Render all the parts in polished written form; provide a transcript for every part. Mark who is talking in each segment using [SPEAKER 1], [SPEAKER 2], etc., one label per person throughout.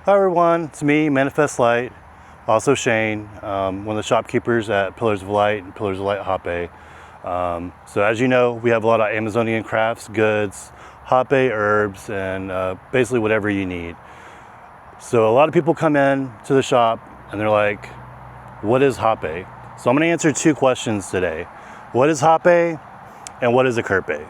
[SPEAKER 1] Hi everyone, it's me, Manifest Light, also Shane, one of the shopkeepers at Pillars of Light and Pillars of Light Hape. So as you know, we have a lot of Amazonian crafts, goods, Hape herbs, and basically whatever you need. So a lot of people come in to the shop and they're like, what is Hape? So I'm going to answer two questions today. What is Hape and what is a Kerpe?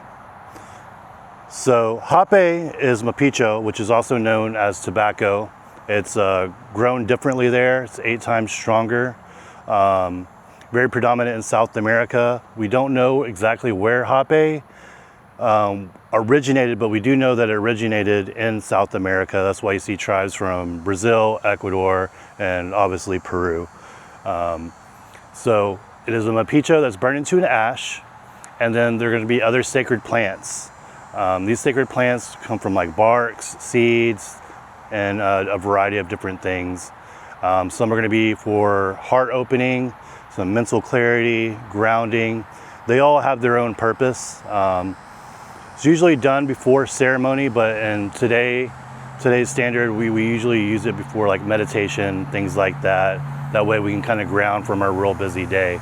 [SPEAKER 1] So Hape is mapicho, which is also known as tobacco. It's grown differently there. It's 8 times stronger. Very predominant in South America. We don't know exactly where Hape originated, but we do know that it originated in South America. That's why you see tribes from Brazil, Ecuador, and obviously Peru. So it is a mapicho that's burned into an ash, and then there are going to be other sacred plants. These sacred plants come from like barks, seeds, and a variety of different things. Some are going to be for heart opening, some mental clarity, grounding. They all have their own purpose. It's usually done before ceremony, but in today's standard, we usually use it before like meditation, things like that. That way we can kind of ground from our real busy day.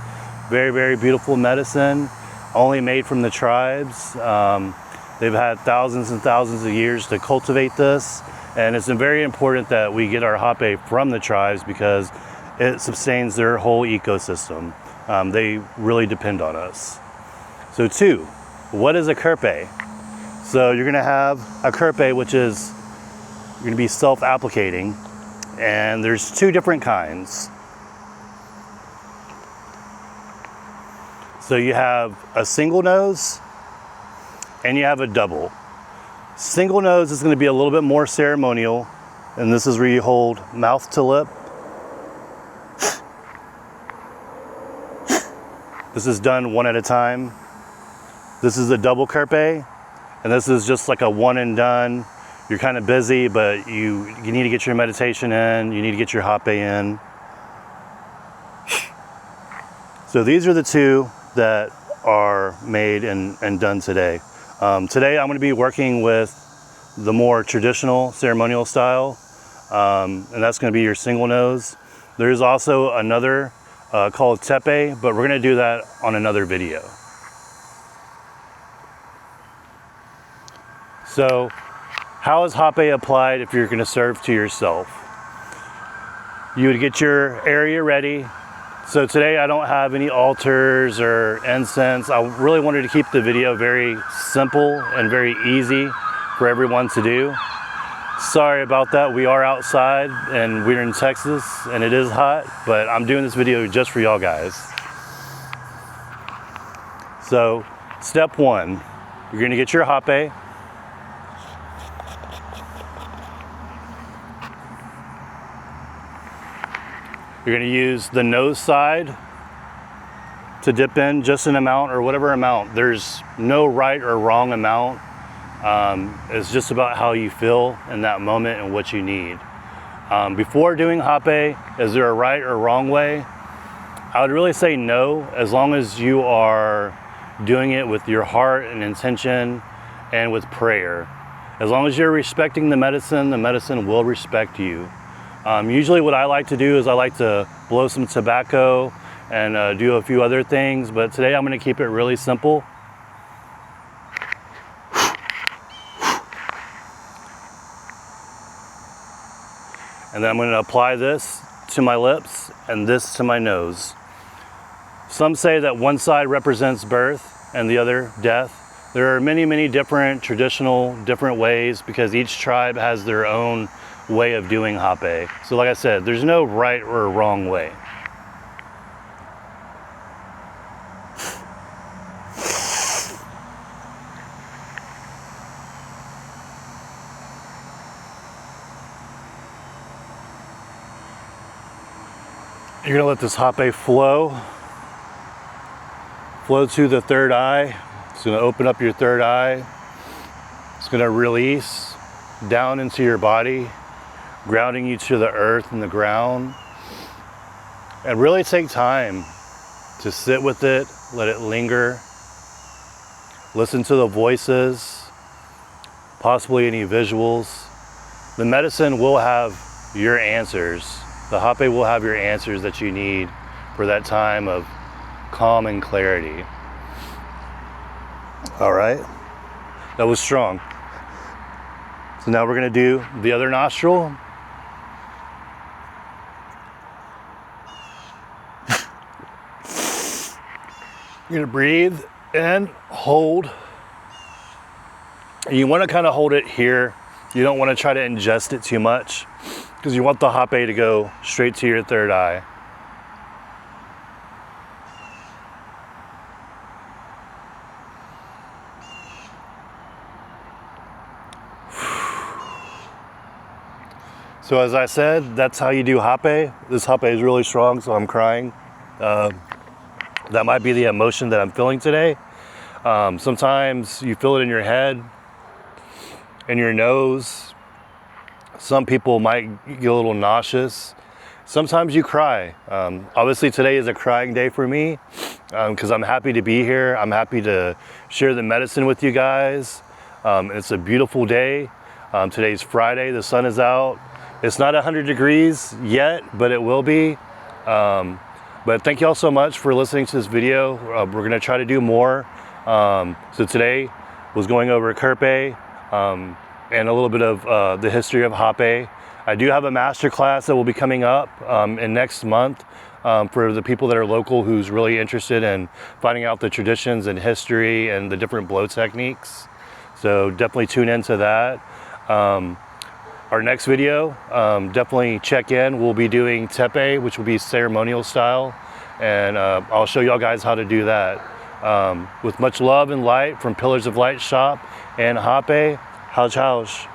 [SPEAKER 1] Very, very beautiful medicine, only made from the tribes. They've had thousands and thousands of years to cultivate this. And it's very important that we get our Hape from the tribes because it sustains their whole ecosystem. They really depend on us. So 2, what is a Kerpe? So you're gonna have a Kerpe, which is, you're gonna be self-applicating, and there's 2 different kinds. So you have a single nose and you have a double. Single nose is going to be a little bit more ceremonial, and this is where you hold mouth to lip. This is done one at a time. This is a double Kerpe, and this is just like a one and done. You're kind of busy, but you need to get your meditation in, you need to get your Hape in. So these are the 2 that are made and done today. Today I'm going to be working with the more traditional ceremonial style, and that's going to be your single nose. There's also another called tepe, but we're going to do that on another video. So how is Hape applied if you're going to serve to yourself? You would get your area ready. So today I don't have any altars or incense. I really wanted to keep the video very simple and very easy for everyone to do. Sorry about that. We are outside and we're in Texas and it is hot, but I'm doing this video just for y'all guys. So step 1, you're gonna get your Hape. You're going to use the nose side to dip in just an amount or whatever amount. There's no right or wrong amount. It's just about how you feel in that moment and what you need. Before doing Hape, is there a right or wrong way? I would really say no, as long as you are doing it with your heart and intention and with prayer. As long as you're respecting the medicine will respect you. Usually what I like to do is I like to blow some tobacco and do a few other things, but today I'm going to keep it really simple. And then I'm going to apply this to my lips and this to my nose. Some say that one side represents birth and the other death. There are many, many different different ways because each tribe has their own way of doing Hape. So like I said, there's no right or wrong way. You're gonna let this Hape flow to the third eye. It's gonna open up your third eye. It's gonna release down into your body, grounding you to the earth and the ground. And really take time to sit with it, let it linger. Listen to the voices, possibly any visuals. The medicine will have your answers. The hape will have your answers that you need for that time of calm and clarity. All right, that was strong. So now we're gonna do the other nostril. You're gonna breathe and hold. And you wanna kind of hold it here. You don't wanna try to ingest it too much because you want the hape to go straight to your third eye. So as I said, that's how you do hape. This hape is really strong, so I'm crying. That might be the emotion that I'm feeling today. Sometimes you feel it in your head, in your nose. Some people might get a little nauseous. Sometimes you cry. Obviously today is a crying day for me because I'm happy to be here. I'm happy to share the medicine with you guys. It's a beautiful day. Today's Friday, the sun is out. It's not 100 degrees yet, but it will be. But thank you all so much for listening to this video. We're gonna try to do more. So today was going over Kerpe and a little bit of the history of hape. I do have a master class that will be coming up in next month for the people that are local who's really interested in finding out the traditions and history and the different blow techniques. So definitely tune into that. Our next video, definitely check in. We'll be doing tepe, which will be ceremonial style, and I'll show y'all guys how to do that. With much love and light from Pillars of Light Shop and hape, hauj hauj.